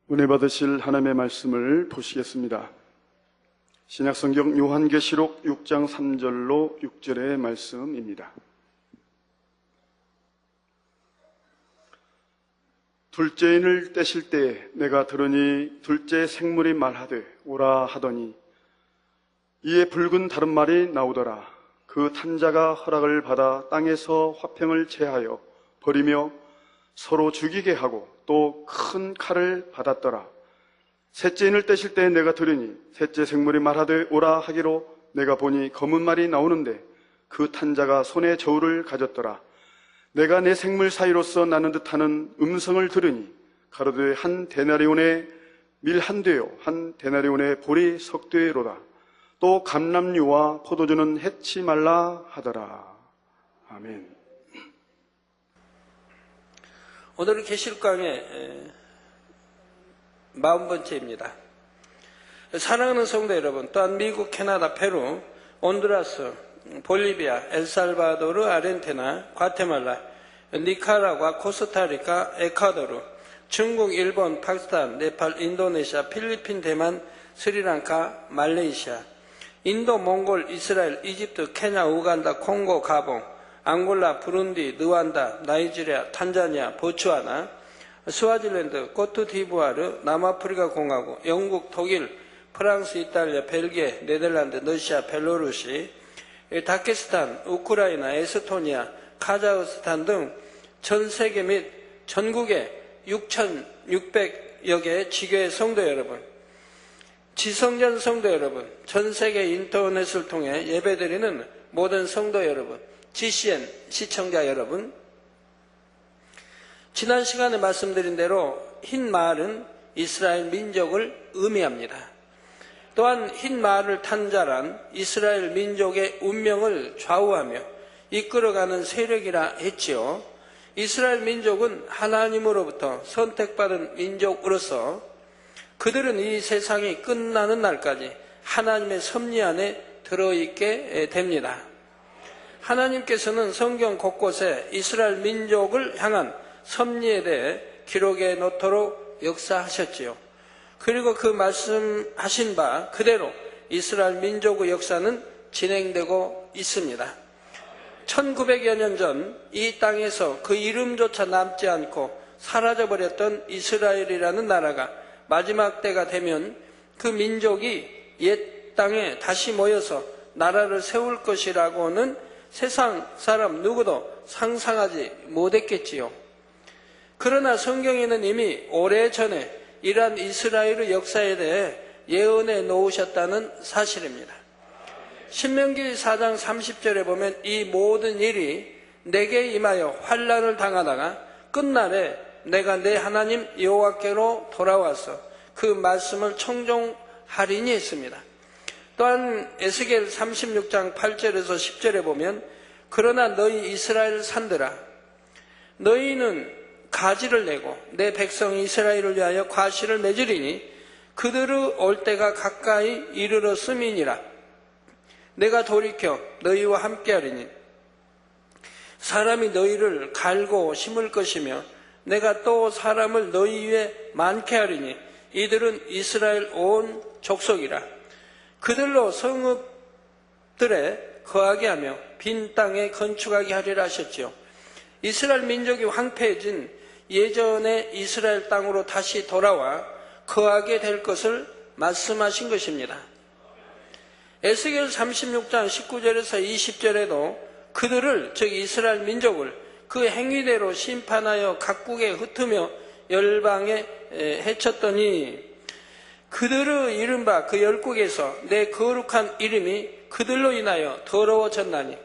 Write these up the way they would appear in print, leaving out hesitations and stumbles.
은혜 받으실 하나님의 말씀을 보시겠습니다. 신약성경 요한계시록 6장 3절로 6절의 말씀입니다. 둘째인을 떼실 때에 내가 들으니 둘째 생물이 말하되 오라 하더니 이에 붉은 다른 말이 나오더라. 그 탄자가 허락을 받아 땅에서 화평을 제하여 버리며 서로 죽이게 하고 또 큰 칼을 받았더라. 셋째인을 떼실 때에 내가 들으니 셋째 생물이 말하되 오라 하기로 내가 보니 검은 말이 나오는데 그 탄자가 손에 저울을 가졌더라. 내가 내 생물 사이로서 나는 듯하는 음성을 들으니 가로되 한 데나리온의 밀 한 되요 한 데나리온의 보리 석 되로다. 또 감람류와 포도주는 해치 말라 하더라. 아멘. 오늘은 계시록 강의 40번째입니다. 사랑하는 성도 여러분, 또한 미국, 캐나다, 페루, 온두라스, 볼리비아, 엘살바도르, 아르헨티나, 과테말라, 니카라과, 코스타리카, 에콰도르, 중국, 일본, 파키스탄, 네팔, 인도네시아, 필리핀, 대만, 스리랑카, 말레이시아, 인도, 몽골, 이스라엘, 이집트, 케냐, 우간다, 콩고, 가봉, 앙골라, 부룬디, 르완다, 나이지리아, 탄자니아, 보츠와나, 스와질랜드, 코트디부아르, 남아프리카 공화국, 영국, 독일, 프랑스, 이탈리아, 벨기에, 네덜란드, 러시아, 벨로루시, 다케스탄, 우크라이나, 에스토니아, 카자흐스탄 등 전 세계 및 전국의 6,600여 개의 지교회 성도 여러분, 지성전 성도 여러분, 전 세계 인터넷을 통해 예배드리는 모든 성도 여러분, GCN 시청자 여러분, 지난 시간에 말씀드린 대로 흰 말은 이스라엘 민족을 의미합니다. 또한 흰 말을 탄 자란 이스라엘 민족의 운명을 좌우하며 이끌어가는 세력이라 했지요. 이스라엘 민족은 하나님으로부터 선택받은 민족으로서 그들은 이 세상이 끝나는 날까지 하나님의 섭리 안에 들어있게 됩니다. 하나님께서는 성경 곳곳에 이스라엘 민족을 향한 섭리에 대해 기록해 놓도록 역사하셨지요. 그리고 그 말씀하신 바 그대로 이스라엘 민족의 역사는 진행되고 있습니다. 1900여 년 전 이 땅에서 그 이름조차 남지 않고 사라져버렸던 이스라엘이라는 나라가 마지막 때가 되면 그 민족이 옛 땅에 다시 모여서 나라를 세울 것이라고는 세상 사람 누구도 상상하지 못했겠지요. 그러나 성경에는 이미 오래전에 이러한 이스라엘의 역사에 대해 예언해 놓으셨다는 사실입니다. 신명기 4장 30절에 보면 이 모든 일이 내게 임하여 환난을 당하다가 끝날에 내가 내 하나님 여호와께로 돌아와서 그 말씀을 청종하리니 했습니다. 또한 에스겔 36장 8절에서 10절에 보면 그러나 너희 이스라엘 산들아 너희는 가지를 내고 내 백성 이스라엘을 위하여 과실을 맺으리니 그들의 올 때가 가까이 이르렀음이니라. 내가 돌이켜 너희와 함께하리니 사람이 너희를 갈고 심을 것이며 내가 또 사람을 너희 위에 많게 하리니 이들은 이스라엘 온 족속이라. 그들로 성읍들에 거하게 하며 빈 땅에 건축하게 하리라 하셨지요. 이스라엘 민족이 황폐해진 예전의 이스라엘 땅으로 다시 돌아와 거하게 될 것을 말씀하신 것입니다. 에스겔 36장 19절에서 20절에도 그들을, 즉 이스라엘 민족을 그 행위대로 심판하여 각국에 흩으며 열방에 해쳤더니 그들의 이른바 그 열국에서 내 거룩한 이름이 그들로 인하여 더러워졌나니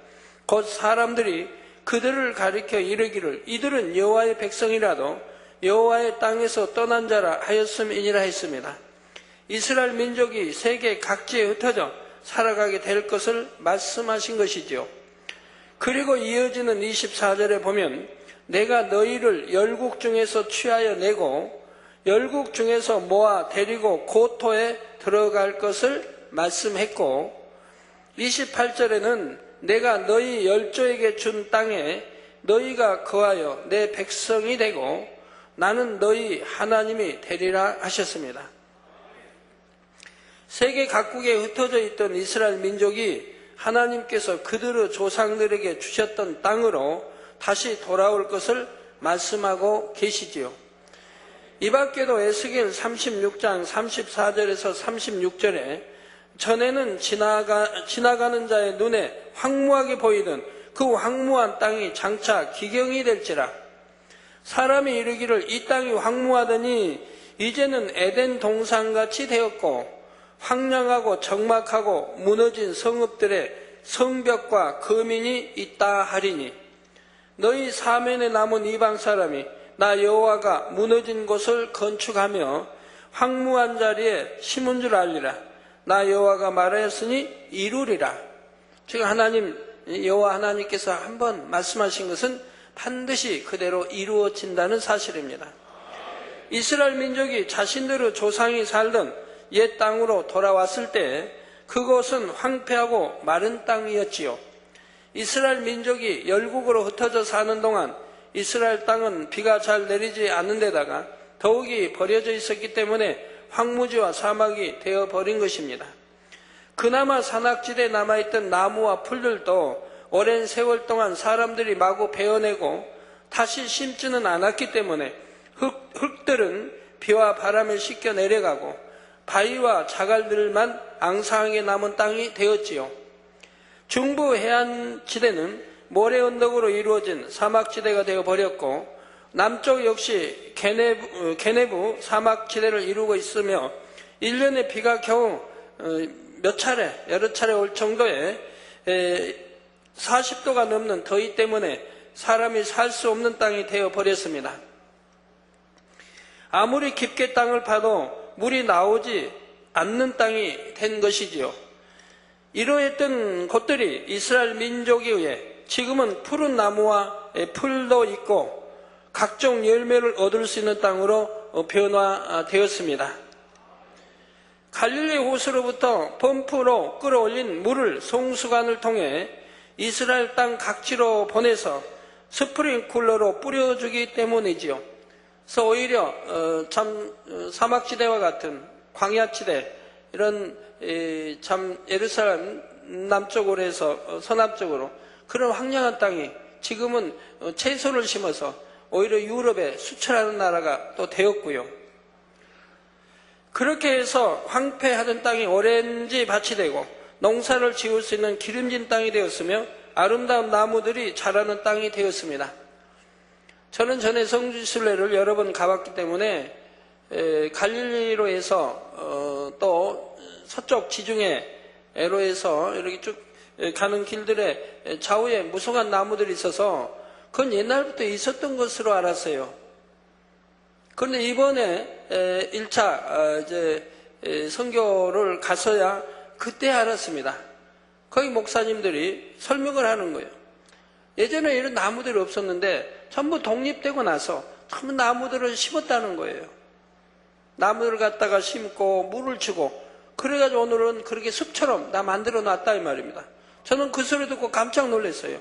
곧 사람들이 그들을 가리켜 이르기를 이들은 여호와의 백성이라도 여호와의 땅에서 떠난 자라 하였음이니라 했습니다. 이스라엘 민족이 세계 각지에 흩어져 살아가게 될 것을 말씀하신 것이지요. 그리고 이어지는 24절에 보면 내가 너희를 열국 중에서 취하여 내고 열국 중에서 모아 데리고 고토에 들어갈 것을 말씀했고 28절에는 내가 너희 열조에게 준 땅에 너희가 거하여 내 백성이 되고 나는 너희 하나님이 되리라 하셨습니다. 세계 각국에 흩어져 있던 이스라엘 민족이 하나님께서 그들의 조상들에게 주셨던 땅으로 다시 돌아올 것을 말씀하고 계시지요. 이 밖에도 에스겔 36장 34절에서 36절에 전에는 지나가는 자의 눈에 황무하게 보이던 그 황무한 땅이 장차 기경이 될지라. 사람이 이르기를 이 땅이 황무하더니 이제는 에덴 동산같이 되었고 황량하고 적막하고 무너진 성읍들의 성벽과 거민이 있다 하리니 너희 사면에 남은 이방 사람이 나 여호와가 무너진 곳을 건축하며 황무한 자리에 심은 줄 알리라. 나 여호와가 말하였으니 이루리라. 지금 하나님 여호와 하나님께서 한번 말씀하신 것은 반드시 그대로 이루어진다는 사실입니다. 이스라엘 민족이 자신들의 조상이 살던 옛 땅으로 돌아왔을 때 그곳은 황폐하고 마른 땅이었지요. 이스라엘 민족이 열국으로 흩어져 사는 동안 이스라엘 땅은 비가 잘 내리지 않는 데다가 더욱이 버려져 있었기 때문에 황무지와 사막이 되어버린 것입니다. 그나마 산악지대에 남아있던 나무와 풀들도 오랜 세월 동안 사람들이 마구 베어내고 다시 심지는 않았기 때문에 흙들은 비와 바람에 씻겨 내려가고 바위와 자갈들만 앙상하게 남은 땅이 되었지요. 중부 해안지대는 모래 언덕으로 이루어진 사막지대가 되어버렸고 남쪽 역시 게네브 사막지대를 이루고 있으며 1년에 비가 겨우 여러 차례 올 정도의 40도가 넘는 더위 때문에 사람이 살 수 없는 땅이 되어버렸습니다. 아무리 깊게 땅을 파도 물이 나오지 않는 땅이 된 것이지요. 이러했던 곳들이 이스라엘 민족에 의해 지금은 푸른 나무와 풀도 있고 각종 열매를 얻을 수 있는 땅으로 변화되었습니다. 갈릴리 호수로부터 펌프로 끌어올린 물을 송수관을 통해 이스라엘 땅 각지로 보내서 스프링쿨러로 뿌려주기 때문이지요. 그래서 오히려 사막지대와 같은 광야지대 이런 예루살렘 남쪽으로 해서 서남쪽으로 그런 황량한 땅이 지금은 채소를 심어서 오히려 유럽에 수출하는 나라가 또 되었고요. 그렇게 해서 황폐하던 땅이 오렌지 밭이 되고 농사를 지을 수 있는 기름진 땅이 되었으며 아름다운 나무들이 자라는 땅이 되었습니다. 저는 전에 성지순례를 여러 번 가봤기 때문에 갈릴리로 해서 또 서쪽 지중해로 해서 이렇게 쭉 가는 길들의 좌우에 무성한 나무들이 있어서 그건 옛날부터 있었던 것으로 알았어요. 그런데 이번에 1차 선교를 가서야 그때 알았습니다. 거기 목사님들이 설명을 하는 거예요. 예전에 이런 나무들이 없었는데 전부 독립되고 나서 전부 나무들을 심었다는 거예요. 나무를 갖다가 심고 물을 주고 그래가지고 오늘은 그렇게 숲처럼 다 만들어 놨다 이 말입니다. 저는 그 소리 듣고 깜짝 놀랐어요.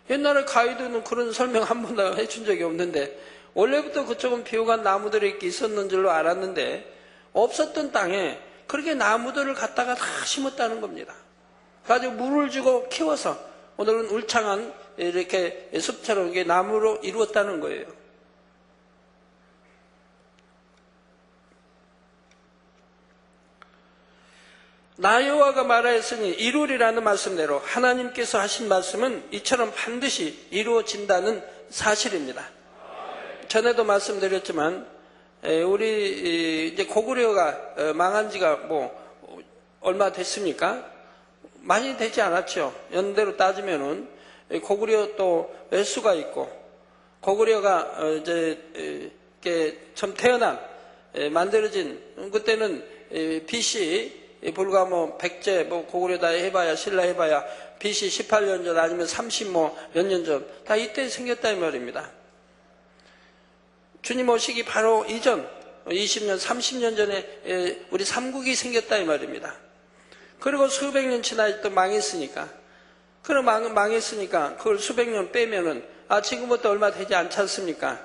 옛날에 가이드는 그런 설명 한 번도 해준 적이 없는데 원래부터 그쪽은 비옥한 나무들이 이렇게 있었는 줄로 알았는데 없었던 땅에 그렇게 나무들을 갖다가 다 심었다는 겁니다. 가지고 물을 주고 키워서 오늘은 울창한 이렇게 숲처럼 이게 나무로 이루었다는 거예요. 나 여호와가 말하였으니 이루리라는 말씀대로 하나님께서 하신 말씀은 이처럼 반드시 이루어진다는 사실입니다. 전에도 말씀드렸지만 우리 이제 고구려가 망한 지가 뭐 얼마 됐습니까? 많이 되지 않았죠. 연대로 따지면은 고구려 또 횟수가 있고 고구려가 이제 처음 태어난 만들어진 그때는 BC 불과 뭐 백제 뭐 고구려다 해봐야 신라 해봐야 BC 18년 전 아니면 30 뭐 몇 년 전 다 이때 생겼다 이 말입니다. 주님 오시기 바로 이전 20년 30년 전에 우리 삼국이 생겼다 이 말입니다. 그리고 수백 년 지나 또 망했으니까 그걸 망했으니까 그걸 수백 년 빼면은 지금부터 얼마 되지 않지 않습니까?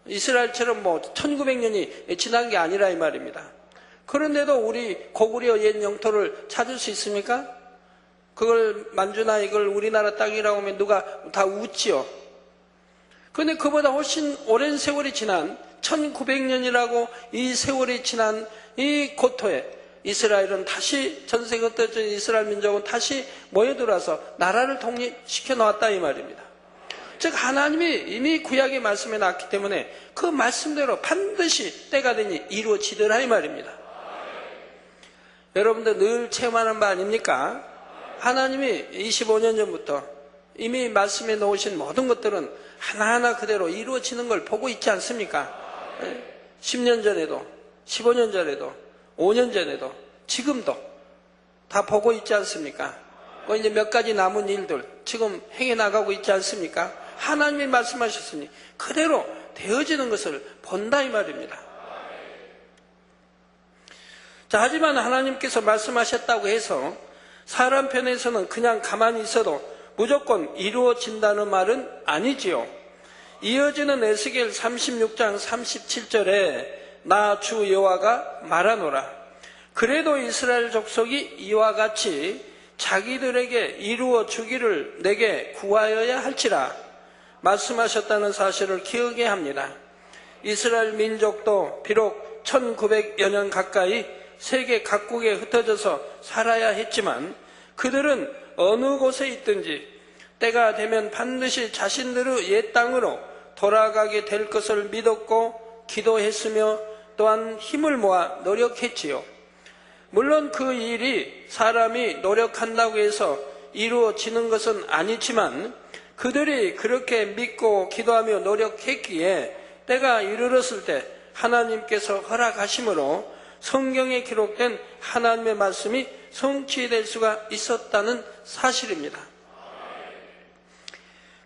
이스라엘처럼 1900년이 지난 게 아니라 이 말입니다. 그런데도 우리 고구려 옛 영토를 찾을 수 있습니까? 그걸 만주나 이걸 우리나라 땅이라고 하면 누가 다 웃지요. 그런데 그보다 훨씬 오랜 세월이 지난 1900년이라고 이 세월이 지난 이 고토에 이스라엘은 다시 전 세계 흩어진 이스라엘 민족은 다시 모여들어서 나라를 독립시켜 놓았다 이 말입니다. 즉 하나님이 이미 구약의 말씀에 놨기 때문에 그 말씀대로 반드시 때가 되니 이루어지더라 이 말입니다. 여러분들 늘 체험하는 바 아닙니까? 하나님이 25년 전부터 이미 말씀해 놓으신 모든 것들은 하나하나 그대로 이루어지는 걸 보고 있지 않습니까? 10년 전에도 15년 전에도 5년 전에도 지금도 다 보고 있지 않습니까? 이제 몇 가지 남은 일들 지금 행해 나가고 있지 않습니까? 하나님이 말씀하셨으니 그대로 되어지는 것을 본다 이 말입니다. 자, 하지만 하나님께서 말씀하셨다고 해서 사람 편에서는 그냥 가만히 있어도 무조건 이루어진다는 말은 아니지요. 이어지는 에스겔 36장 37절에 나 주 여호와가 말하노라. 그래도 이스라엘 족속이 이와 같이 자기들에게 이루어 주기를 내게 구하여야 할지라 말씀하셨다는 사실을 기억해야 합니다. 이스라엘 민족도 비록 1900여 년 가까이 세계 각국에 흩어져서 살아야 했지만 그들은 어느 곳에 있든지 때가 되면 반드시 자신들의 옛 땅으로 돌아가게 될 것을 믿었고 기도했으며 또한 힘을 모아 노력했지요. 물론 그 일이 사람이 노력한다고 해서 이루어지는 것은 아니지만 그들이 그렇게 믿고 기도하며 노력했기에 때가 이르렀을 때 하나님께서 허락하심으로 성경에 기록된 하나님의 말씀이 성취될 수가 있었다는 사실입니다.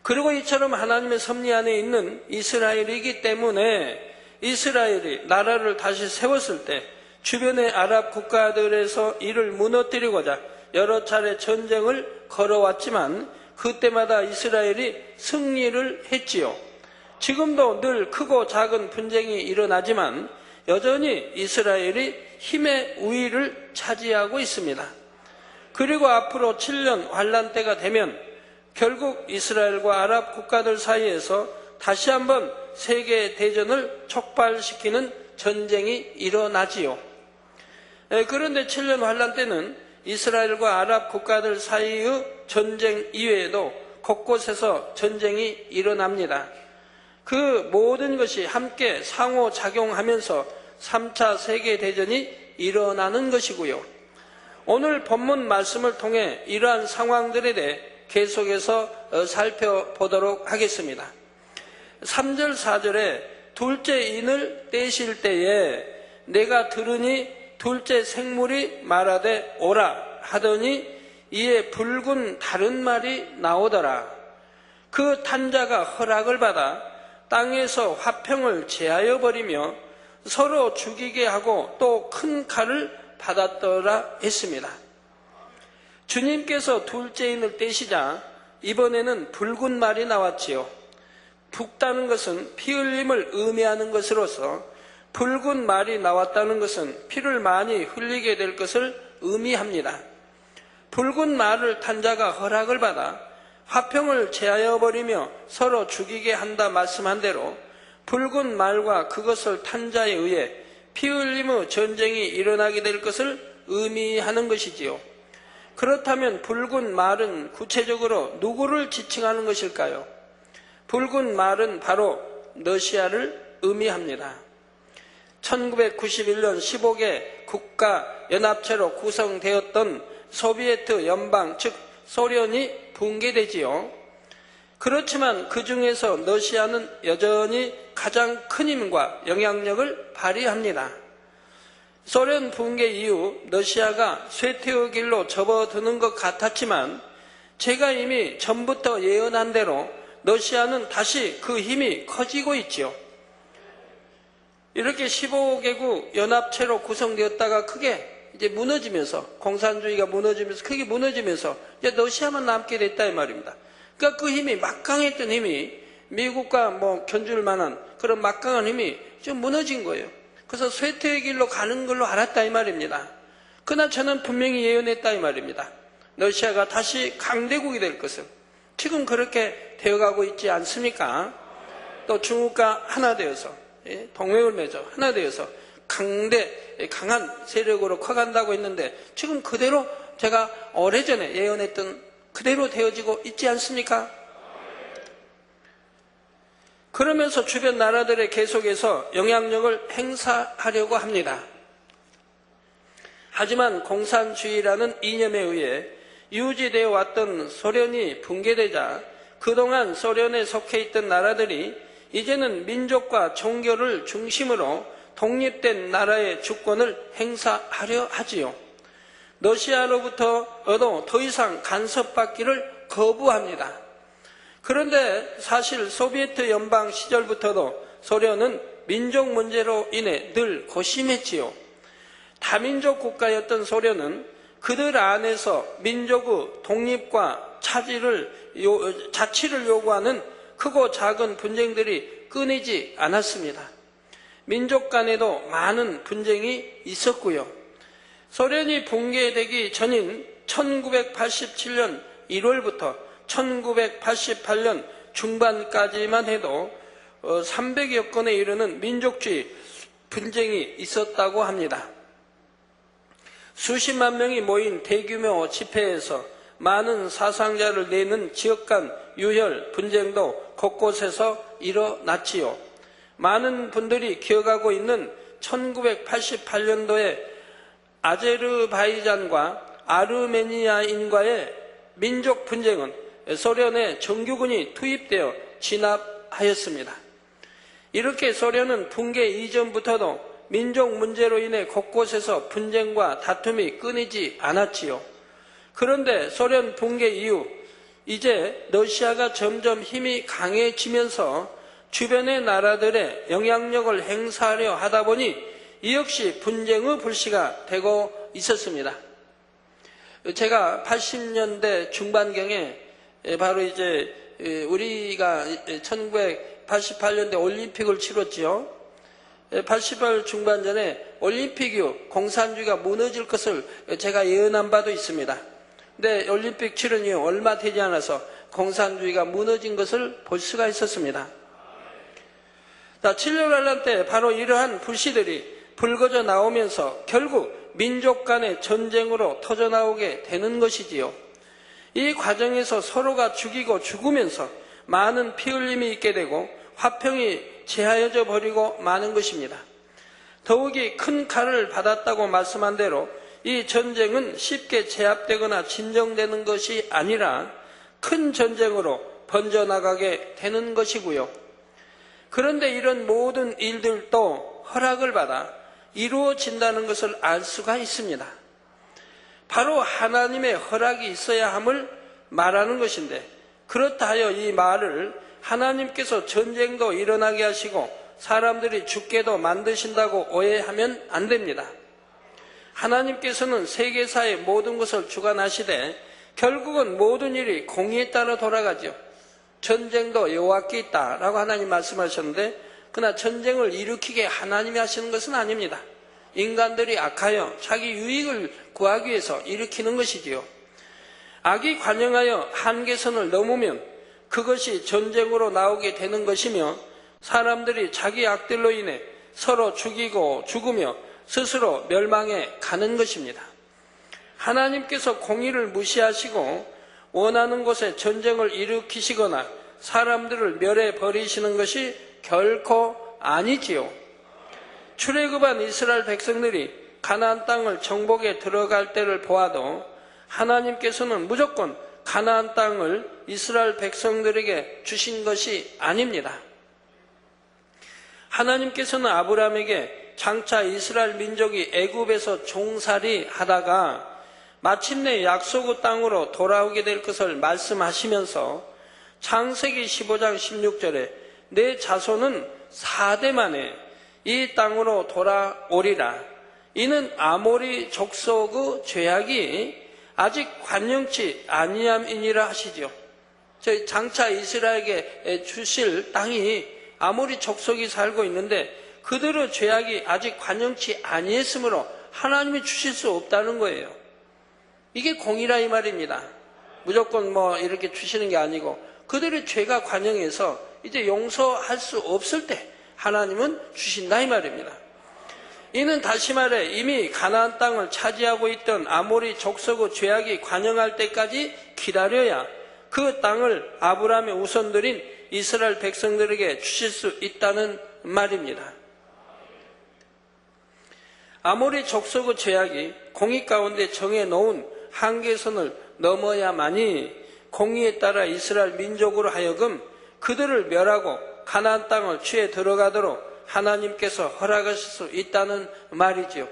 그리고 이처럼 하나님의 섭리 안에 있는 이스라엘이기 때문에 이스라엘이 나라를 다시 세웠을 때 주변의 아랍 국가들에서 이를 무너뜨리고자 여러 차례 전쟁을 걸어왔지만 그때마다 이스라엘이 승리를 했지요. 지금도 늘 크고 작은 분쟁이 일어나지만 여전히 이스라엘이 힘의 우위를 차지하고 있습니다. 그리고 앞으로 7년 환란 때가 되면 결국 이스라엘과 아랍 국가들 사이에서 다시 한번 세계 대전을 촉발시키는 전쟁이 일어나지요. 그런데 7년 환란 때는 이스라엘과 아랍 국가들 사이의 전쟁 이외에도 곳곳에서 전쟁이 일어납니다. 그 모든 것이 함께 상호작용하면서 3차 세계대전이 일어나는 것이고요. 오늘 본문 말씀을 통해 이러한 상황들에 대해 계속해서 살펴보도록 하겠습니다. 3절 4절에 둘째 인을 떼실 때에 내가 들으니 둘째 생물이 말하되 오라 하더니 이에 붉은 다른 말이 나오더라. 그 탄자가 허락을 받아 땅에서 화평을 제하여 버리며 서로 죽이게 하고 또 큰 칼을 받았더라 했습니다. 주님께서 둘째 인을 떼시자 이번에는 붉은 말이 나왔지요. 붉다는 것은 피 흘림을 의미하는 것으로서 붉은 말이 나왔다는 것은 피를 많이 흘리게 될 것을 의미합니다. 붉은 말을 탄자가 허락을 받아 화평을 제하여 버리며 서로 죽이게 한다 말씀한 대로 붉은 말과 그것을 탄자에 의해 피 흘림의 전쟁이 일어나게 될 것을 의미하는 것이지요. 그렇다면 붉은 말은 구체적으로 누구를 지칭하는 것일까요? 붉은 말은 바로 러시아를 의미합니다. 1991년 15개 국가 연합체로 구성되었던 소비에트 연방 즉 소련이 붕괴되지요. 그렇지만 그 중에서 러시아는 여전히 가장 큰 힘과 영향력을 발휘합니다. 소련 붕괴 이후 러시아가 쇠퇴의 길로 접어드는 것 같았지만 제가 이미 전부터 예언한 대로 러시아는 다시 그 힘이 커지고 있지요. 이렇게 15개국 연합체로 구성되었다가 크게 이제 무너지면서 공산주의가 무너지면서 크게 무너지면서 이제 러시아만 남게 됐다 이 말입니다. 그러니까 그 힘이 막강했던 힘이 미국과 견줄 만한 그런 막강한 힘이 좀 무너진 거예요. 그래서 쇠퇴의 길로 가는 걸로 알았다 이 말입니다. 그러나 저는 분명히 예언했다 이 말입니다. 러시아가 다시 강대국이 될 것을. 지금 그렇게 되어가고 있지 않습니까? 또 중국과 하나 되어서 동맹을 맺어 하나 되어서 강한 세력으로 커간다고 했는데 지금 그대로 제가 오래전에 예언했던 그대로 되어지고 있지 않습니까? 그러면서 주변 나라들에 계속해서 영향력을 행사하려고 합니다. 하지만 공산주의라는 이념에 의해 유지되어 왔던 소련이 붕괴되자 그동안 소련에 속해 있던 나라들이 이제는 민족과 종교를 중심으로 독립된 나라의 주권을 행사하려 하지요. 러시아로부터도 더 이상 간섭받기를 거부합니다. 그런데 사실 소비에트 연방 시절부터도 소련은 민족 문제로 인해 늘 고심했지요. 다민족 국가였던 소련은 그들 안에서 민족의 독립과 자치를 요구하는 크고 작은 분쟁들이 끊이지 않았습니다. 민족 간에도 많은 분쟁이 있었고요. 소련이 붕괴되기 전인 1987년 1월부터 1988년 중반까지만 해도 300여 건에 이르는 민족주의 분쟁이 있었다고 합니다. 수십만 명이 모인 대규모 집회에서 많은 사상자를 내는 지역 간 유혈 분쟁도 곳곳에서 일어났지요. 많은 분들이 기억하고 있는 1988년도에 아제르바이잔과 아르메니아인과의 민족 분쟁은 소련의 정규군이 투입되어 진압하였습니다. 이렇게 소련은 붕괴 이전부터도 민족 문제로 인해 곳곳에서 분쟁과 다툼이 끊이지 않았지요. 그런데 소련 붕괴 이후 이제 러시아가 점점 힘이 강해지면서 주변의 나라들의 영향력을 행사하려 하다 보니 이 역시 분쟁의 불씨가 되고 있었습니다. 제가 80년대 중반경에 바로 이제 우리가 1988년대 올림픽을 치렀지요. 80월 중반 전에 올림픽 이후 공산주의가 무너질 것을 제가 예언한 바도 있습니다. 근데 올림픽 치른 이후 얼마 되지 않아서 공산주의가 무너진 것을 볼 수가 있었습니다. 7.16 때 바로 이러한 불씨들이 불거져 나오면서 결국 민족 간의 전쟁으로 터져나오게 되는 것이지요. 이 과정에서 서로가 죽이고 죽으면서 많은 피 흘림이 있게 되고 화평이 제하여져 버리고 마는 것입니다. 더욱이 큰 칼을 받았다고 말씀한 대로 이 전쟁은 쉽게 제압되거나 진정되는 것이 아니라 큰 전쟁으로 번져나가게 되는 것이고요. 그런데 이런 모든 일들도 허락을 받아 이루어진다는 것을 알 수가 있습니다. 바로 하나님의 허락이 있어야 함을 말하는 것인데 그렇다 하여 이 말을 하나님께서 전쟁도 일어나게 하시고 사람들이 죽게도 만드신다고 오해하면 안 됩니다. 하나님께서는 세계사의 모든 것을 주관하시되 결국은 모든 일이 공의에 따라 돌아가죠. 전쟁도 여호와께 있다라고 하나님 말씀하셨는데 그러나 전쟁을 일으키게 하나님이 하시는 것은 아닙니다. 인간들이 악하여 자기 유익을 구하기 위해서 일으키는 것이지요. 악이 관영하여 한계선을 넘으면 그것이 전쟁으로 나오게 되는 것이며 사람들이 자기 악들로 인해 서로 죽이고 죽으며 스스로 멸망해 가는 것입니다. 하나님께서 공의를 무시하시고 원하는 곳에 전쟁을 일으키시거나 사람들을 멸해 버리시는 것이 결코 아니지요. 출애굽한 이스라엘 백성들이 가나안 땅을 정복에 들어갈 때를 보아도 하나님께서는 무조건 가나안 땅을 이스라엘 백성들에게 주신 것이 아닙니다. 하나님께서는 아브라함에게 장차 이스라엘 민족이 애굽에서 종살이 하다가 마침내 약속의 땅으로 돌아오게 될 것을 말씀하시면서 창세기 15장 16절에 내 자손은 4대 만에 이 땅으로 돌아오리라. 이는 아모리 족속의 죄악이 아직 관영치 아니함이니라 하시죠. 저희 장차 이스라엘에게 주실 땅이 아모리 족속이 살고 있는데 그들의 죄악이 아직 관영치 아니했으므로 하나님이 주실 수 없다는 거예요. 이게 공의라 이 말입니다. 무조건 뭐 이렇게 주시는 게 아니고 그들의 죄가 관영해서 이제 용서할 수 없을 때 하나님은 주신다 이 말입니다. 이는 다시 말해 이미 가나안 땅을 차지하고 있던 아모리 족속의 죄악이 관영할 때까지 기다려야 그 땅을 아브라함의 우선들인 이스라엘 백성들에게 주실 수 있다는 말입니다. 아모리 족속의 죄악이 공의 가운데 정해놓은 한계선을 넘어야만이 공의에 따라 이스라엘 민족으로 하여금 그들을 멸하고 가나안 땅을 취해 들어가도록 하나님께서 허락하실 수 있다는 말이죠.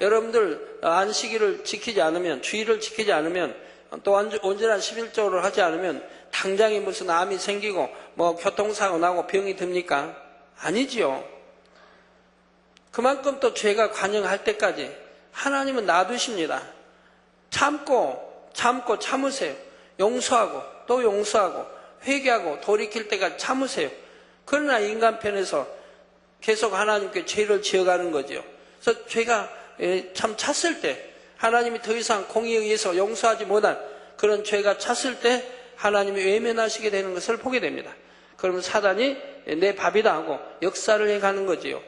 여러분들 안식일을 지키지 않으면, 주일을 지키지 않으면, 또 온전한 11조를 하지 않으면 당장에 무슨 암이 생기고 뭐 교통사고 나고 병이 듭니까? 아니지요. 그만큼 또 죄가 관영할 때까지 하나님은 놔두십니다. 참으세요. 용서하고 또 용서하고 회개하고 돌이킬 때까지 참으세요. 그러나 인간편에서 계속 하나님께 죄를 지어가는 거죠. 그래서 죄가 참 찼을 때 하나님이 더 이상 공의에 의해서 용서하지 못한 그런 죄가 찼을 때 하나님이 외면하시게 되는 것을 보게 됩니다. 그러면 사단이 내 밥이다 하고 역사를 해가는 거지요.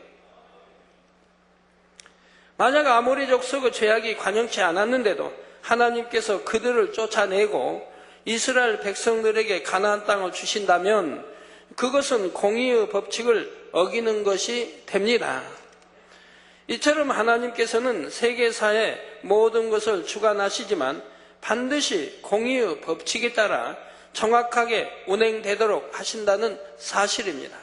만약 아모리 족속의 죄악이 관영치 않았는데도 하나님께서 그들을 쫓아내고 이스라엘 백성들에게 가나안 땅을 주신다면 그것은 공의의 법칙을 어기는 것이 됩니다. 이처럼 하나님께서는 세계사의 모든 것을 주관하시지만 반드시 공의의 법칙에 따라 정확하게 운행되도록 하신다는 사실입니다.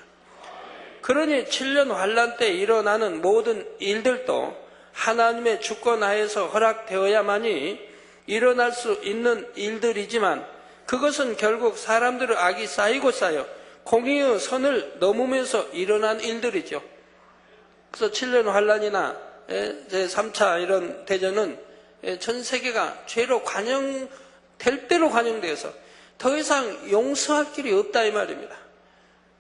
그러니 7년 환란 때 일어나는 모든 일들도 하나님의 주권 하에서 허락되어야만이 일어날 수 있는 일들이지만 그것은 결국 사람들의 악이 쌓이고 쌓여 공의의 선을 넘으면서 일어난 일들이죠. 그래서 7년 환란이나 제3차 이런 대전은 전 세계가 죄로 관영될 대로 관영되어서 더 이상 용서할 길이 없다 이 말입니다.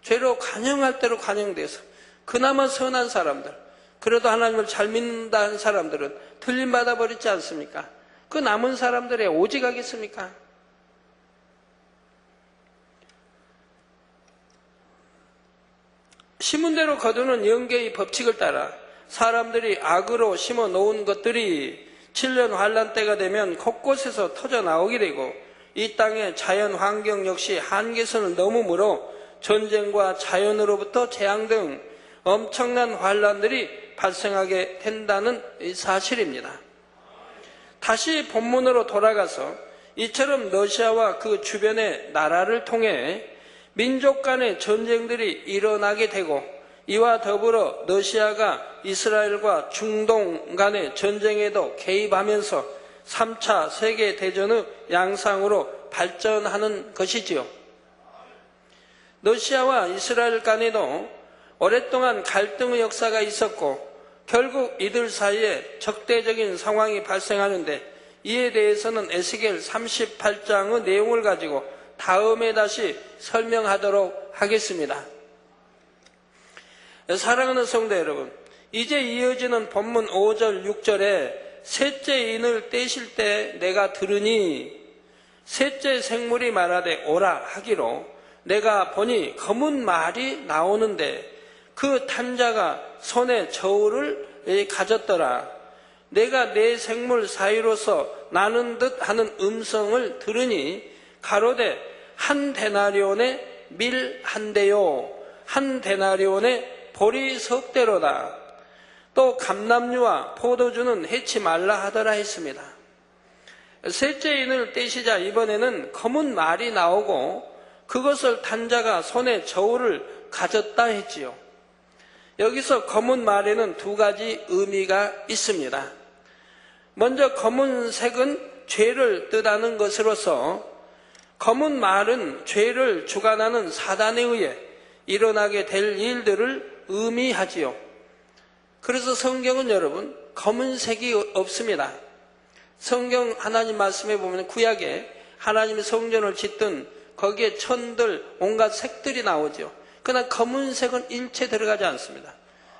죄로 관영할 대로 관영돼서 그나마 선한 사람들, 그래도 하나님을 잘 믿는다는 사람들은 들림받아 버리지 않습니까? 그 남은 사람들의 오직 하겠습니까? 심은 대로 거두는 영계의 법칙을 따라 사람들이 악으로 심어 놓은 것들이 7년 환란 때가 되면 곳곳에서 터져 나오게 되고 이 땅의 자연 환경 역시 한계선을 넘으므로 전쟁과 자연으로부터 재앙 등 엄청난 환란들이 발생하게 된다는 사실입니다. 다시 본문으로 돌아가서 이처럼 러시아와 그 주변의 나라를 통해 민족 간의 전쟁들이 일어나게 되고 이와 더불어 러시아가 이스라엘과 중동 간의 전쟁에도 개입하면서 3차 세계대전의 양상으로 발전하는 것이지요. 러시아와 이스라엘 간에도 오랫동안 갈등의 역사가 있었고 결국 이들 사이에 적대적인 상황이 발생하는데 이에 대해서는 에스겔 38장의 내용을 가지고 다음에 다시 설명하도록 하겠습니다. 사랑하는 성도 여러분, 이제 이어지는 본문 5절 6절에 셋째 인을 떼실 때 내가 들으니 셋째 생물이 말하되 오라 하기로 내가 보니 검은 말이 나오는데 그 탄자가 손에 저울을 가졌더라. 내가 네 생물 사이로서 나는 듯 하는 음성을 들으니 가로되 한 데나리온에 밀 한 대요 한 데나리온에 보리 석 대로다. 또 감람류와 포도주는 해치 말라 하더라 했습니다. 셋째 인을 떼시자 이번에는 검은 말이 나오고 그것을 탄 자가 손에 저울을 가졌다 했지요. 여기서 검은 말에는 두 가지 의미가 있습니다. 먼저 검은색은 죄를 뜻하는 것으로서 검은 말은 죄를 주관하는 사단에 의해 일어나게 될 일들을 의미하지요. 그래서 성경은 여러분 검은색이 없습니다. 성경 하나님 말씀에 보면 구약에 하나님이 성전을 짓던 거기에 천들, 온갖 색들이 나오죠. 그러나 검은색은 일체 들어가지 않습니다.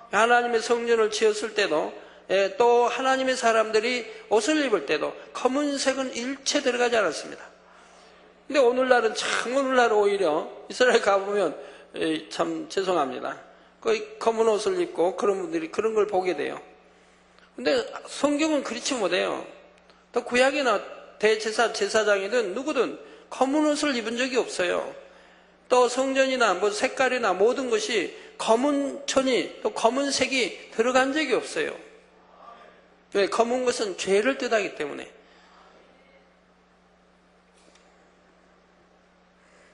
하나님의 성전을 지었을 때도 또 하나님의 사람들이 옷을 입을 때도 검은색은 일체 들어가지 않았습니다. 근데 오늘날 오히려 이스라엘 가보면 참 죄송합니다. 거의 검은 옷을 입고 그런 분들이 그런 걸 보게 돼요. 근데 성경은 그렇지 못해요. 또 구약이나 제사장이든 누구든 검은 옷을 입은 적이 없어요. 또 성전이나 뭐 색깔이나 모든 것이 검은 천이 또 검은색이 들어간 적이 없어요. 왜? 검은 것은 죄를 뜻하기 때문에.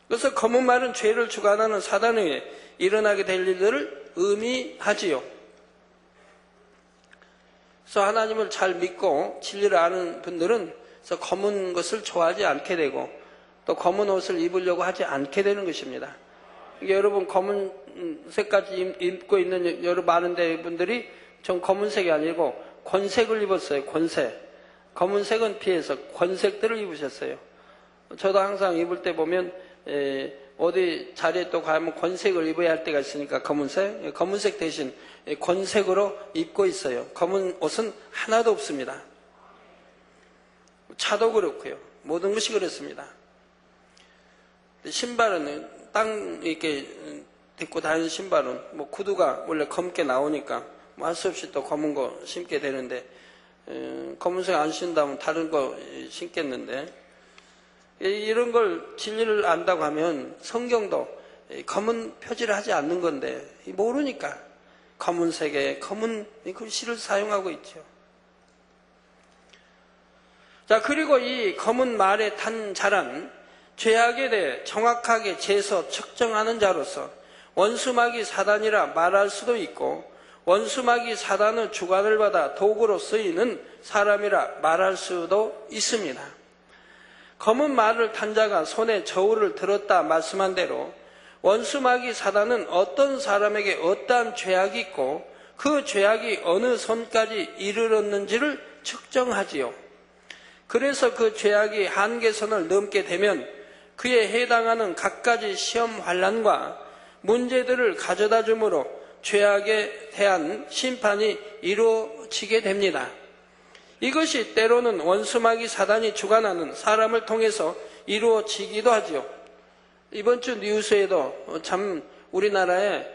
그래서 검은 말은 죄를 주관하는 사단에 일어나게 될 일들을 의미하지요. 그래서 하나님을 잘 믿고 진리를 아는 분들은 그래서 검은 것을 좋아하지 않게 되고 또 검은 옷을 입으려고 하지 않게 되는 것입니다. 여러분 검은색까지 입고 있는 여러 많은 분들이 전 검은색이 아니고 권색을 입었어요. 권색. 검은색은 피해서 권색들을 입으셨어요. 저도 항상 입을 때 보면 어디 자리에 또 가면 권색을 입어야 할 때가 있으니까 검은색 대신 권색으로 입고 있어요. 검은 옷은 하나도 없습니다. 차도 그렇고요. 모든 것이 그렇습니다. 신발은 땅 이렇게 딛고 다니는 신발은 뭐 구두가 원래 검게 나오니까 뭐 할 수 없이 또 검은 거 신게 되는데 검은색 안 신다면 다른 거 신겠는데 이런 걸 진리를 안다고 하면 성경도 검은 표지를 하지 않는 건데 모르니까 검은색에 검은 글씨를 사용하고 있죠. 자, 그리고 이 검은 말에 탄 자란 죄악에 대해 정확하게 재서 측정하는 자로서 원수마귀 사단이라 말할 수도 있고 원수마귀 사단의 주관을 받아 도구로 쓰이는 사람이라 말할 수도 있습니다. 검은 말을 탄 자가 손에 저울을 들었다 말씀한 대로 원수마귀 사단은 어떤 사람에게 어떠한 죄악이 있고 그 죄악이 어느 선까지 이르렀는지를 측정하지요. 그래서 그 죄악이 한계선을 넘게 되면 그에 해당하는 갖가지 시험 환난과 문제들을 가져다 주므로 죄악에 대한 심판이 이루어지게 됩니다. 이것이 때로는 원수마귀 사단이 주관하는 사람을 통해서 이루어지기도 하죠. 이번 주 뉴스에도 참 우리나라에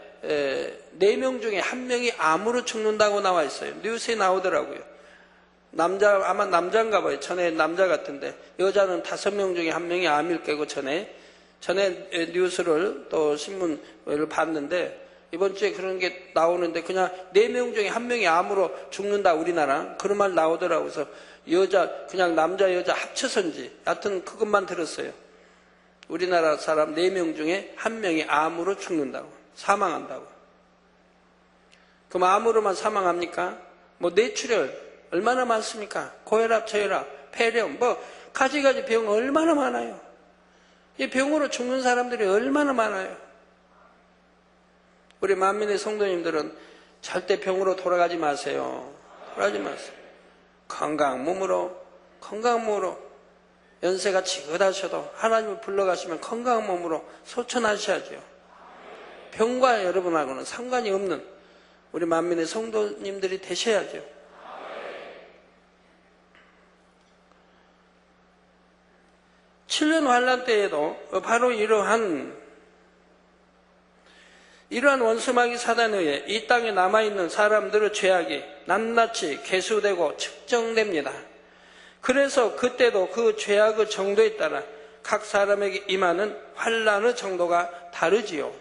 4명 중에 1명이 암으로 죽는다고 나와 있어요. 뉴스에 나오더라고요. 아마 남자인가 봐요. 전에 남자 같은데 여자는 5명 중에 1명이 암일 거고 전에 뉴스를 또 신문을 봤는데 이번 주에 그런 게 나오는데 그냥 4명 중에 1명이 암으로 죽는다 우리나라 그런 말 나오더라고요. 그래서 그냥 남자 여자 합쳐서인지 하여튼 그것만 들었어요. 우리나라 사람 4명 중에 1명이 암으로 죽는다고 사망한다고. 그럼 암으로만 사망합니까? 뭐 뇌출혈 얼마나 많습니까? 고혈압, 저혈압, 폐렴, 뭐 가지가지 병 얼마나 많아요. 이 병으로 죽는 사람들이 얼마나 많아요. 우리 만민의 성도님들은 절대 병으로 돌아가지 마세요. 돌아가지 마세요. 건강한 몸으로 연세가 지긋하셔도 하나님을 불러가시면 건강한 몸으로 소천하셔야죠. 병과 여러분하고는 상관이 없는 우리 만민의 성도님들이 되셔야죠. 칠년 환란 때에도 바로 이러한 원수마귀 사단에 의해 이 땅에 남아있는 사람들의 죄악이 낱낱이 계수되고 측정됩니다. 그래서 그때도 그 죄악의 정도에 따라 각 사람에게 임하는 환란의 정도가 다르지요.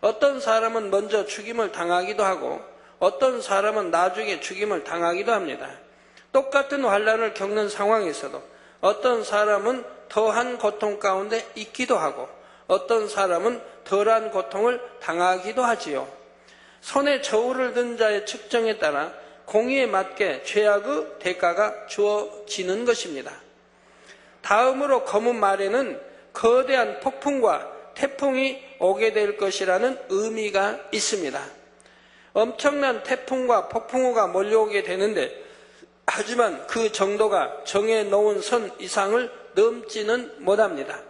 어떤 사람은 먼저 죽임을 당하기도 하고 어떤 사람은 나중에 죽임을 당하기도 합니다. 똑같은 환란을 겪는 상황에서도 어떤 사람은 더한 고통 가운데 있기도 하고 어떤 사람은 덜한 고통을 당하기도 하지요. 손에 저울을 든 자의 측정에 따라 공의에 맞게 죄악의 대가가 주어지는 것입니다. 다음으로 검은 말에는 거대한 폭풍과 태풍이 오게 될 것이라는 의미가 있습니다. 엄청난 태풍과 폭풍우가 몰려오게 되는데 하지만 그 정도가 정해놓은 선 이상을 넘지는 못합니다.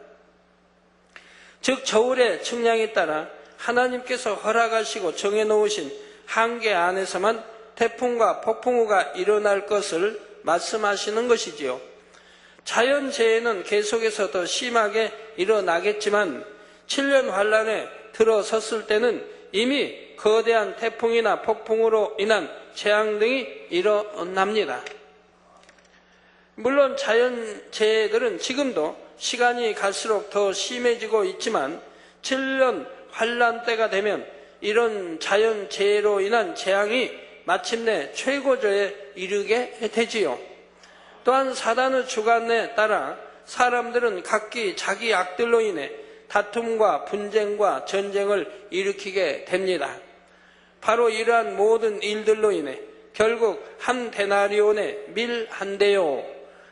즉 저울의 측량에 따라 하나님께서 허락하시고 정해놓으신 한계 안에서만 태풍과 폭풍우가 일어날 것을 말씀하시는 것이지요. 자연재해는 계속해서 더 심하게 일어나겠지만 7년 환란에 들어섰을 때는 이미 거대한 태풍이나 폭풍으로 인한 재앙 등이 일어납니다. 물론 자연재해들은 지금도 시간이 갈수록 더 심해지고 있지만 7년 환란 때가 되면 이런 자연재해로 인한 재앙이 마침내 최고조에 이르게 되지요. 또한 사단의 주관에 따라 사람들은 각기 자기 악들로 인해 다툼과 분쟁과 전쟁을 일으키게 됩니다. 바로 이러한 모든 일들로 인해 결국 한 데나리온의 밀 한 대요,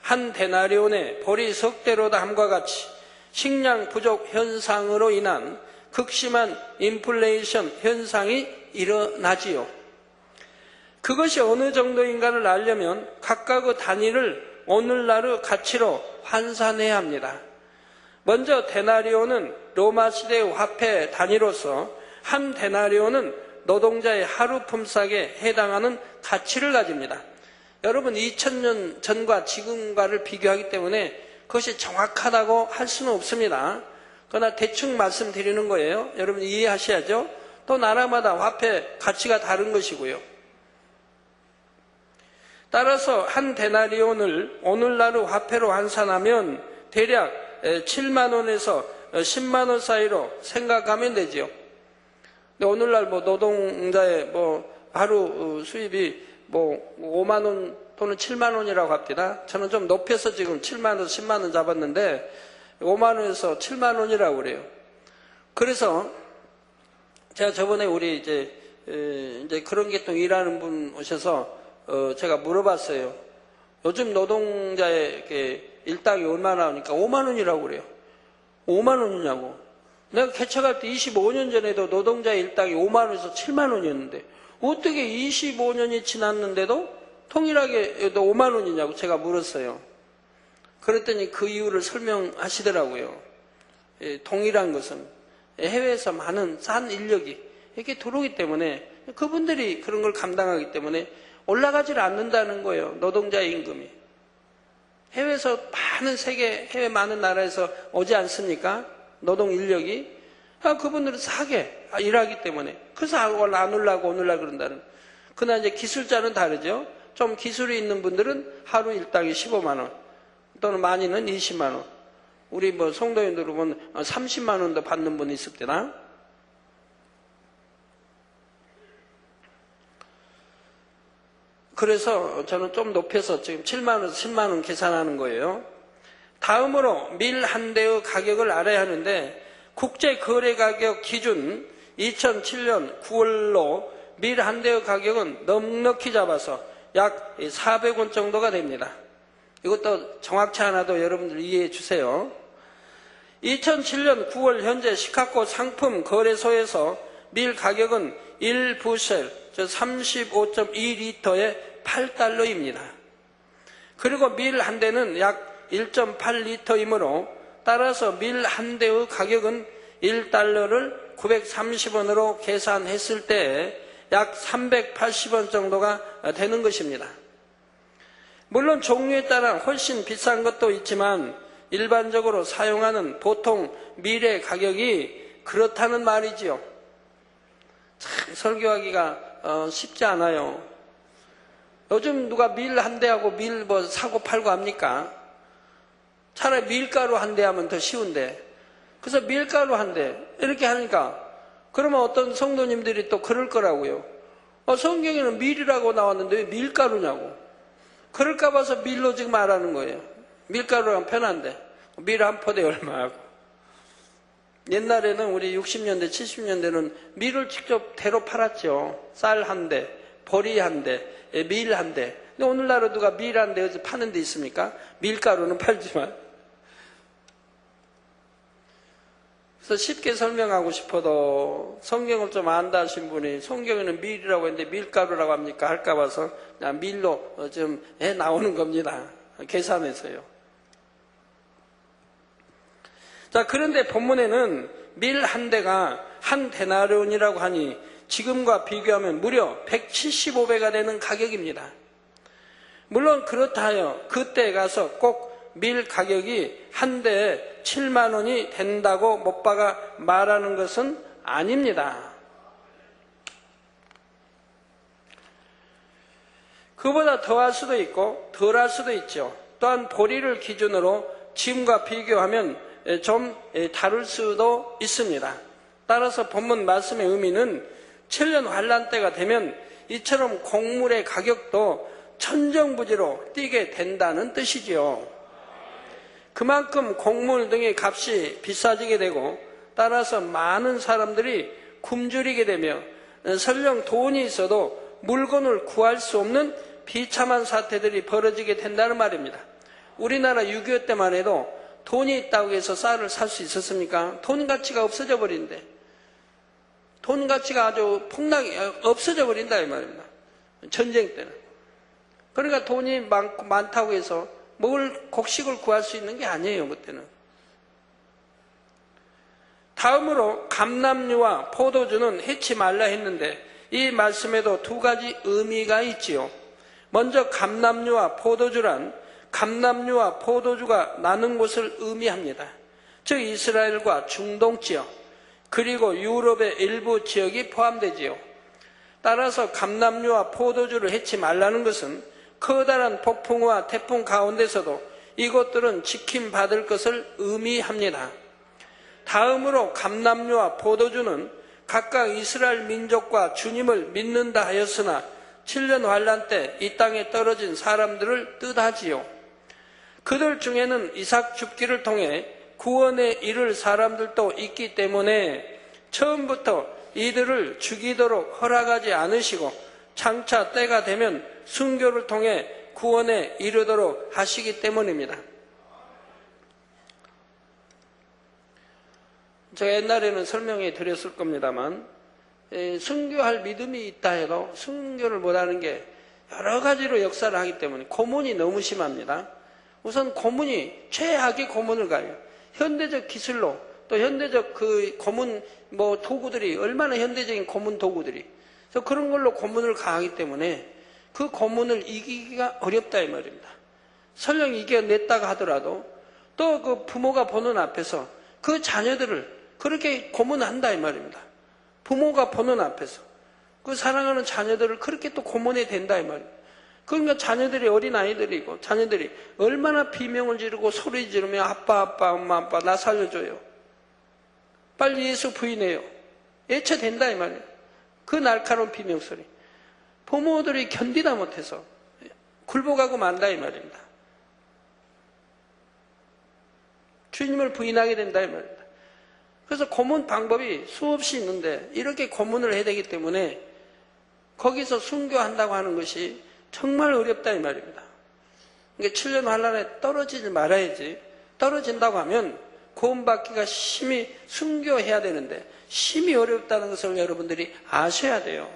한 데나리온의 보리 석 대로다 함과 같이 식량 부족 현상으로 인한 극심한 인플레이션 현상이 일어나지요. 그것이 어느 정도인가를 알려면 각각의 단위를 오늘날의 가치로 환산해야 합니다. 먼저 데나리온은 로마 시대의 화폐 단위로서 한 데나리온은 노동자의 하루 품삯에 해당하는 가치를 가집니다. 여러분 2000년 전과 지금과를 비교하기 때문에 그것이 정확하다고 할 수는 없습니다. 그러나 대충 말씀드리는 거예요. 여러분 이해하셔야죠. 또 나라마다 화폐 가치가 다른 것이고요. 따라서 한 데나리온을 오늘날의 화폐로 환산하면 대략 7만 원에서 10만 원 사이로 생각하면 되지요. 근데 오늘날 노동자의 하루 수입이 5만 원 또는 7만 원이라고 합니다. 저는 좀 높여서 지금 7만 원, 10만 원 잡았는데 5만 원에서 7만 원이라고 그래요. 그래서 제가 저번에 우리 이제 그런 계통 일하는 분 오셔서 제가 물어봤어요. 요즘 노동자의 일당이 얼마나 하니까 5만 원이라고 그래요. 5만 원이냐고. 내가 개척할 때 25년 전에도 노동자의 일당이 5만 원에서 7만 원이었는데 어떻게 25년이 지났는데도 통일하게 5만 원이냐고 제가 물었어요. 그랬더니 그 이유를 설명하시더라고요. 동일한 것은 해외에서 많은 싼 인력이 이렇게 들어오기 때문에 그분들이 그런 걸 감당하기 때문에 올라가질 않는다는 거예요. 노동자의 임금이. 해외에서 많은 해외 많은 나라에서 오지 않습니까? 노동 인력이. 그분들은 싸게 일하기 때문에. 그래서 안 오려고 그런다는. 그러나 이제 기술자는 다르죠. 좀 기술이 있는 분들은 하루 일당이 15만 원 또는 많이는 20만 원. 우리 성도인들 보면 30만 원도 받는 분이 있습니다. 그래서 저는 좀 높여서 지금 7만 원에서 10만 원 계산하는 거예요. 다음으로 밀 한 대의 가격을 알아야 하는데 국제거래가격 기준 2007년 9월로 밀 한 대의 가격은 넉넉히 잡아서 약 400원 정도가 됩니다. 이것도 정확치 않아도 여러분들 이해해 주세요. 2007년 9월 현재 시카고 상품 거래소에서 밀 가격은 1부셀, 즉 35.2리터에 8달러입니다. 그리고 밀 한 대는 약 1.8리터이므로 따라서 밀 한 대의 가격은 1달러를 930원으로 계산했을 때 약 380원 정도가 되는 것입니다. 물론 종류에 따라 훨씬 비싼 것도 있지만 일반적으로 사용하는 보통 밀의 가격이 그렇다는 말이지요. 참 설교하기가 쉽지 않아요. 요즘 누가 밀 한 대하고 밀 사고 팔고 합니까? 차라리 밀가루 한 대 하면 더 쉬운데. 그래서 밀가루 한 대 이렇게 하니까 그러면 어떤 성도님들이 또 그럴 거라고요. 성경에는 밀이라고 나왔는데 왜 밀가루냐고. 그럴까 봐서 밀로 지금 말하는 거예요. 밀가루랑 편한데 밀 한 포대 얼마하고. 옛날에는 우리 60년대 70년대는 밀을 직접 대로 팔았죠. 쌀 한 대, 보리 한 대, 밀 한 대. 근데 오늘날은 누가 밀 한 대 어디 파는 데 있습니까? 밀가루는 팔지만. 그래서 쉽게 설명하고 싶어도 성경을 좀 안다 하신 분이 성경에는 밀이라고 했는데 밀가루라고 합니까? 할까 봐서 그냥 밀로 좀 해 나오는 겁니다. 계산해서요. 자, 그런데 본문에는 밀 한 대가 한 데나리온이라고 하니 지금과 비교하면 무려 175배가 되는 가격입니다. 물론 그렇다 하여 그때 가서 꼭 밀 가격이 한 대에 7만 원이 된다고 못 박아 말하는 것은 아닙니다. 그보다 더할 수도 있고 덜할 수도 있죠. 또한 보리를 기준으로 지금과 비교하면 좀 다를 수도 있습니다. 따라서 본문 말씀의 의미는 7년 환란 때가 되면 이처럼 곡물의 가격도 천정부지로 뛰게 된다는 뜻이지요. 그만큼 곡물 등의 값이 비싸지게 되고 따라서 많은 사람들이 굶주리게 되며 설령 돈이 있어도 물건을 구할 수 없는 비참한 사태들이 벌어지게 된다는 말입니다. 우리나라 6.25 때만 해도 돈이 있다고 해서 쌀을 살 수 있었습니까? 돈 가치가 없어져 버린대. 돈 가치가 아주 없어져 버린다 이 말입니다. 전쟁 때는. 그러니까 돈이 많다고 해서 먹을 곡식을 구할 수 있는 게 아니에요, 그때는. 다음으로 감람류와 포도주는 해치 말라 했는데 이 말씀에도 두 가지 의미가 있지요. 먼저 감람류와 포도주란 감람류와 포도주가 나는 곳을 의미합니다. 즉 이스라엘과 중동 지역 그리고 유럽의 일부 지역이 포함되지요. 따라서 감람류와 포도주를 해치 말라는 것은 커다란 폭풍과 태풍 가운데서도 이것들은 지킴받을 것을 의미합니다. 다음으로 감람류와 포도주는 각각 이스라엘 민족과 주님을 믿는다 하였으나 7년 환란 때 이 땅에 떨어진 사람들을 뜻하지요. 그들 중에는 이삭 줍기를 통해 구원에 이를 사람들도 있기 때문에 처음부터 이들을 죽이도록 허락하지 않으시고 장차 때가 되면 순교를 통해 구원에 이르도록 하시기 때문입니다. 제가 옛날에는 설명해 드렸을 겁니다만 순교할 믿음이 있다 해도 순교를 못하는 게 여러 가지로 역사를 하기 때문에 고문이 너무 심합니다. 우선 고문이 최악의 고문을 가요. 현대적 기술로 또 현대적 그 고문 도구들이 얼마나 현대적인 고문 도구들이 그래서 그런 걸로 고문을 가하기 때문에 그 고문을 이기기가 어렵다 이 말입니다. 설령 이겨냈다가 하더라도 또 그 부모가 보는 앞에서 그 자녀들을 그렇게 고문한다 이 말입니다. 부모가 보는 앞에서 그 사랑하는 자녀들을 그렇게 또 고문해야 된다 이 말입니다. 그러니까 자녀들이 어린아이들이고 자녀들이 얼마나 비명을 지르고 소리 지르며 아빠 엄마 아빠 나 살려줘요. 빨리 예수 부인해요. 애처된다 이 말이에요. 그 날카로운 비명소리. 부모들이 견디다 못해서 굴복하고 만다 이 말입니다. 주님을 부인하게 된다 이 말입니다. 그래서 고문 방법이 수없이 있는데 이렇게 고문을 해야 되기 때문에 거기서 순교한다고 하는 것이 정말 어렵다 이 말입니다. 그러니까 7년 환란에 떨어지지 말아야지. 떨어진다고 하면 구원받기가 심히 순교해야 되는데 심히 어렵다는 것을 여러분들이 아셔야 돼요.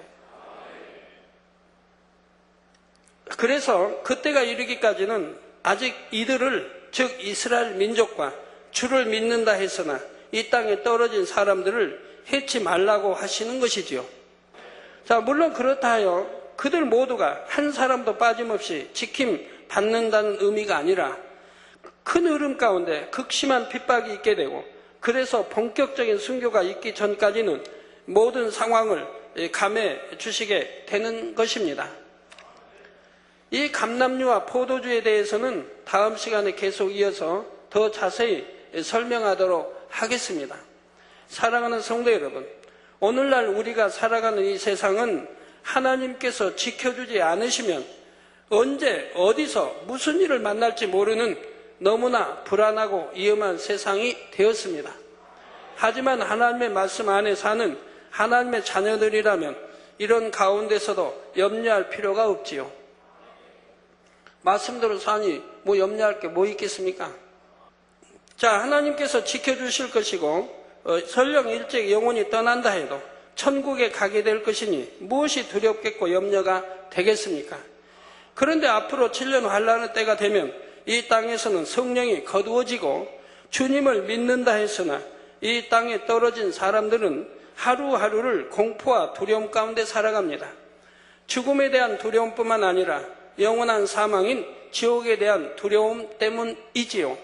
그래서 그때가 이르기까지는 아직 이들을 즉 이스라엘 민족과 주를 믿는다 했으나 이 땅에 떨어진 사람들을 해치 말라고 하시는 것이지요. 자, 물론 그렇다 하여 그들 모두가 한 사람도 빠짐없이 지킴 받는다는 의미가 아니라 큰 흐름 가운데 극심한 핍박이 있게 되고 그래서 본격적인 순교가 있기 전까지는 모든 상황을 감해 주시게 되는 것입니다. 이 감람류와 포도주에 대해서는 다음 시간에 계속 이어서 더 자세히 설명하도록 하겠습니다. 사랑하는 성도 여러분, 오늘날 우리가 살아가는 이 세상은 하나님께서 지켜주지 않으시면 언제 어디서 무슨 일을 만날지 모르는 너무나 불안하고 위험한 세상이 되었습니다. 하지만 하나님의 말씀 안에 사는 하나님의 자녀들이라면 이런 가운데서도 염려할 필요가 없지요. 말씀대로 사니 뭐 염려할 게 뭐 있겠습니까? 자, 하나님께서 지켜주실 것이고 설령 일찍 영혼이 떠난다 해도 천국에 가게 될 것이니 무엇이 두렵겠고 염려가 되겠습니까? 그런데 앞으로 7년 환란의 때가 되면 이 땅에서는 성령이 거두어지고 주님을 믿는다 했으나 이 땅에 떨어진 사람들은 하루하루를 공포와 두려움 가운데 살아갑니다. 죽음에 대한 두려움뿐만 아니라 영원한 사망인 지옥에 대한 두려움 때문이지요.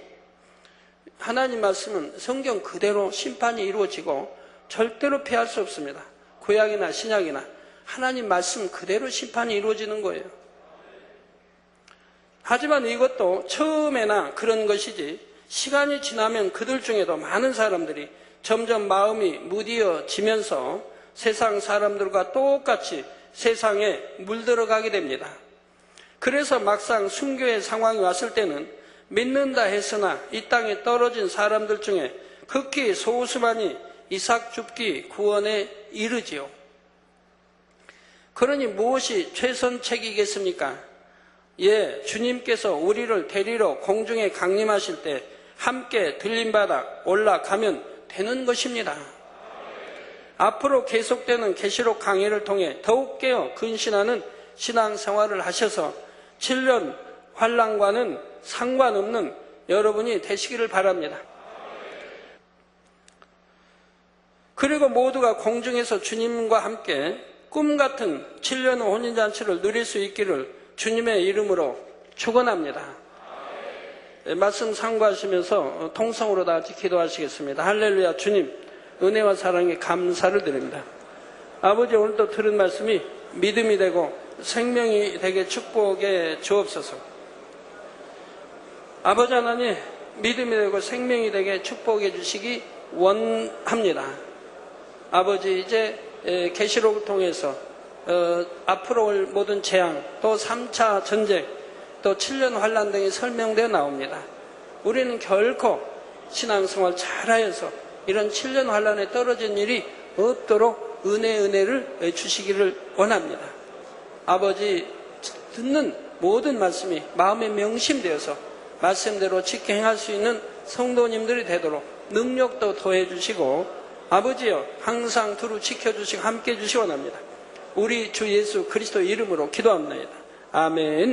하나님 말씀은 성경 그대로 심판이 이루어지고 절대로 피할 수 없습니다. 구약이나 신약이나 하나님 말씀 그대로 심판이 이루어지는 거예요. 하지만 이것도 처음에나 그런 것이지 시간이 지나면 그들 중에도 많은 사람들이 점점 마음이 무디어지면서 세상 사람들과 똑같이 세상에 물들어가게 됩니다. 그래서 막상 순교의 상황이 왔을 때는 믿는다 했으나 이 땅에 떨어진 사람들 중에 극히 소수만이 이삭 줍기 구원에 이르지요. 그러니 무엇이 최선책이겠습니까? 예, 주님께서 우리를 데리러 공중에 강림하실 때 함께 들림바닥 올라가면 되는 것입니다. 앞으로 계속되는 계시록 강의를 통해 더욱 깨어 근신하는 신앙생활을 하셔서 7년 환난과는 상관없는 여러분이 되시기를 바랍니다. 그리고 모두가 공중에서 주님과 함께 꿈같은 7년 혼인잔치를 누릴 수 있기를 주님의 이름으로 축원합니다. 말씀 상고하시면서 통성으로 다 같이 기도하시겠습니다. 할렐루야. 주님 은혜와 사랑에 감사를 드립니다. 아버지, 오늘도 들은 말씀이 믿음이 되고 생명이 되게 축복해 주옵소서. 아버지 하나님, 믿음이 되고 생명이 되게 축복해 주시기 원합니다. 아버지, 이제 계시록을 통해서 앞으로 올 모든 재앙, 또 3차 전쟁, 또 7년 환난 등이 설명되어 나옵니다. 우리는 결코 신앙생활 잘하여서 이런 7년 환난에 떨어진 일이 없도록 은혜를 주시기를 원합니다. 아버지, 듣는 모든 말씀이 마음에 명심되어서 말씀대로 지켜 행할 수 있는 성도님들이 되도록 능력도 더해 주시고, 아버지여 항상 두루 지켜주시고 함께 해주시 원합니다. 우리 주 예수 그리스도 이름으로 기도합니다. 아멘.